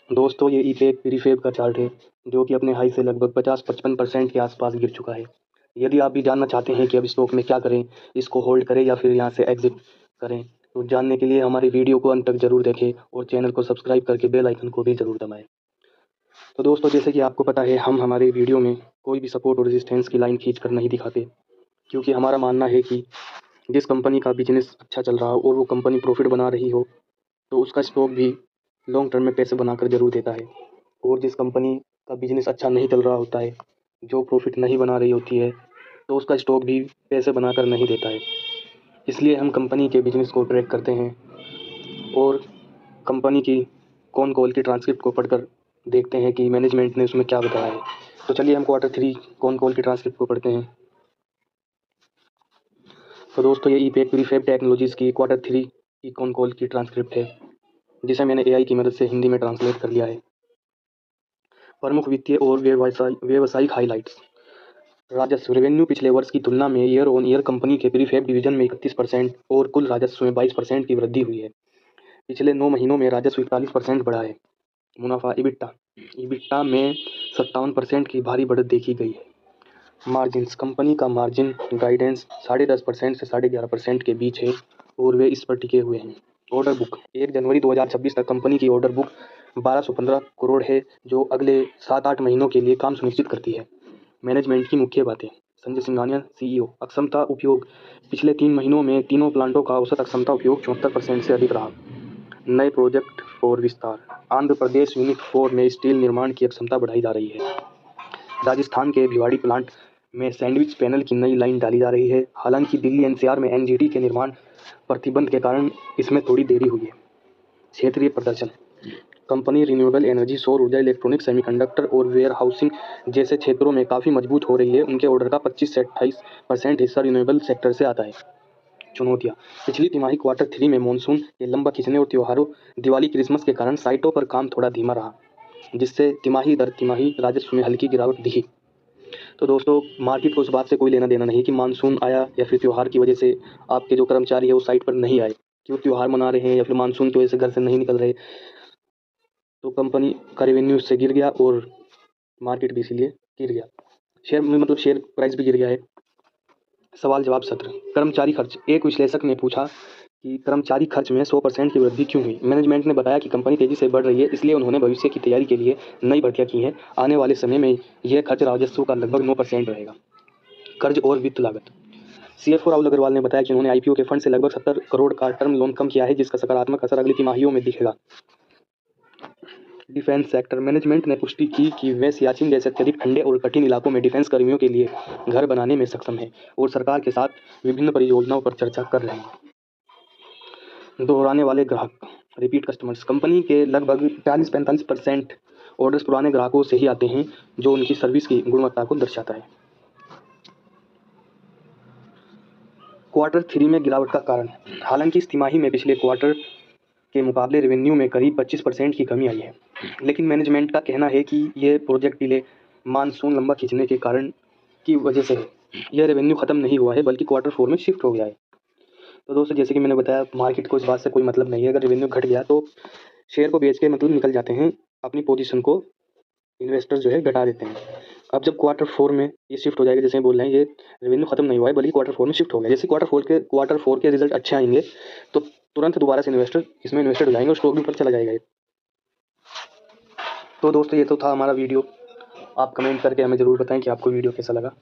दोस्तों ये ईपेक प्रीफेब का चार्ट है जो कि अपने हाई से लगभग 50-55% के आसपास गिर चुका है। यदि आप भी जानना चाहते हैं कि अब स्टॉक में क्या करें, इसको होल्ड करें या फिर यहाँ से एग्जिट करें, तो जानने के लिए हमारी वीडियो को अंत तक जरूर देखें और चैनल को सब्सक्राइब करके बेल आइकन को भी ज़रूर दबाएं। तो दोस्तों जैसे कि आपको पता है, हम हमारे वीडियो में कोई भी सपोर्ट और रेजिस्टेंस की लाइन खींच कर नहीं दिखाते, क्योंकि हमारा मानना है कि जिस कंपनी का बिजनेस अच्छा चल रहा हो और वो कंपनी प्रॉफिट बना रही हो तो उसका स्टॉक भी लॉन्ग टर्म में पैसे बनाकर ज़रूर देता है। और जिस कंपनी का बिजनेस अच्छा नहीं चल रहा होता है, जो प्रॉफिट नहीं बना रही होती है, तो उसका स्टॉक भी पैसे बनाकर नहीं देता है। इसलिए हम कंपनी के बिजनेस को ट्रैक करते हैं और कंपनी की कॉन कॉल की ट्रांसक्रिप्ट को पढ़कर देखते हैं कि मैनेजमेंट ने उसमें क्या बताया है। तो चलिए हम Q3 कॉन कॉल की ट्रांसक्रिप्ट को पढ़ते हैं। तो दोस्तों ये ईपेक प्रीफेब टेक्नोलॉजीज़ की Q3 की कॉन कॉल की ट्रांसक्रिप्ट है, जिसे मैंने AI की मदद से हिंदी में ट्रांसलेट कर लिया है। प्रमुख वित्तीय और व्यावसायिक हाइलाइट्स। राजस्व रेवेन्यू पिछले वर्ष की तुलना में ईयर ऑन ईयर कंपनी के प्रीफेब डिवीजन में 31% और कुल राजस्व में 22% की वृद्धि हुई है। पिछले 9 महीनों में राजस्व 41% बढ़ा है। मुनाफा इबिट्टा में 57% की भारी बढ़त देखी गई है। मार्जिन्स, कंपनी का मार्जिन गाइडेंस 10.5% से 11.5% के बीच है और वे इस पर टिके हुए हैं। ऑर्डर बुक, 1 जनवरी 2026 तक कंपनी की ऑर्डर बुक 1215 करोड़ है, जो अगले 7-8 महीनों के लिए काम सुनिश्चित करती है। मैनेजमेंट की मुख्य बातें। संजय सिंघानिया, CEO। अक्षमता उपयोग, पिछले 3 महीनों में तीनों प्लांटों का औसत अक्षमता उपयोग 74% से अधिक रहा। नए प्रोजेक्ट और विस्तार। आंध्र प्रदेश यूनिट 4 में स्टील निर्माण की क्षमता बढ़ाई जा रही है। राजस्थान के भिवाड़ी प्लांट में सैंडविच पैनल की नई लाइन डाली जा रही है। हालांकि दिल्ली NCR में NGT के निर्माण प्रतिबंध के कारण इसमें थोड़ी देरी हुई है। क्षेत्रीय प्रदर्शन। कंपनी रिन्यूएबल एनर्जी, सौर ऊर्जा, इलेक्ट्रॉनिक, सेमीकंडक्टर और वेयर हाउसिंग जैसे क्षेत्रों में काफ़ी मजबूत हो रही है। उनके ऑर्डर का 25 से 28% हिस्सा रिन्यूएबल सेक्टर से आता है। चुनौतियाँ। पिछली तिमाही Q3 में मानसून के लंबा खिंचने और त्योहारों दिवाली क्रिसमस के कारण साइटों पर काम थोड़ा धीमा रहा, जिससे तिमाही दर तिमाही राजस्व में हल्की गिरावट दिखी। तो दोस्तों मार्केट को उस बात से कोई लेना देना नहीं कि मानसून आया या फिर त्यौहार की वजह से आपके जो कर्मचारी है वो साइट पर नहीं आए, क्यों त्यौहार मना रहे हैं या फिर मानसून की वजह से घर से नहीं निकल रहे, तो कंपनी का रेवेन्यू उससे गिर गया और मार्केट भी इसीलिए गिर गया। शेयर प्राइस भी गिर गया है। सवाल जवाब सत्र। कर्मचारी खर्च। एक विश्लेषक ने पूछा कि कर्मचारी खर्च में 100% की वृद्धि क्यों हुई। मैनेजमेंट ने बताया कि कंपनी तेजी से बढ़ रही है, इसलिए उन्होंने भविष्य की तैयारी के लिए नई भर्तियां की हैं। आने वाले समय में यह खर्च राजस्व का लगभग 9% रहेगा। कर्ज और वित्त लागत। CFO राहुल अग्रवाल ने बताया कि उन्होंने IPO के फंड से लगभग 70 करोड़ का टर्म लोन कम किया है, जिसका सकारात्मक असर अगली तिमाहियों में दिखेगा। Defence sector. मैनेजमेंट ने पुष्टि की कि वे सियाचिन जैसे अत्यधिक ठंडे और कठिन इलाकों में डिफेंस कर्मियों के लिए घर बनाने में सक्षम है और सरकार के साथ विभिन्न परियोजनाओं पर चर्चा कर रहे हैं। दोहराने वाले ग्राहक, रिपीट कस्टमर्स। कंपनी के लगभग 40-45% ऑर्डर्स पुराने ग्राहकों से ही आते हैं, जो उनकी सर्विस की गुणवत्ता को दर्शाता है। Q3 में गिरावट का कारण। हालांकि इस तिमाही में पिछले क्वार्टर के मुकाबले रेवेन्यू में करीब 25% की कमी आई है, लेकिन मैनेजमेंट का कहना है कि यह प्रोजेक्ट डिले, मानसून लंबा खींचने के कारण की वजह से है। यह रेवेन्यू ख़त्म नहीं हुआ है, बल्कि Q4 में शिफ्ट हो गया है। तो दोस्तों जैसे कि मैंने बताया, मार्केट को इस बात से कोई मतलब नहीं है। अगर रेवेन्यू घट गया तो शेयर को बेच के मतलब निकल जाते हैं, अपनी पोजीशन को इन्वेस्टर जो है घटा देते हैं। अब जब Q4 में ये शिफ्ट हो जाएगा, जैसे बोल रहे हैं, ये रेवेन्यू खत्म नहीं हुआ है बल्कि Q4 में शिफ्ट हो गया। जैसे Q4 के रिजल्ट अच्छे आएंगे तो तुरंत दोबारा से इन्वेस्टर इसमें इन्वेस्टेड हो जाएंगे और स्टॉक भी ऊपर चला जाएगा। तो दोस्तों ये तो था हमारा वीडियो। आप कमेंट करके हमें ज़रूर बताएं कि आपको वीडियो कैसा लगा।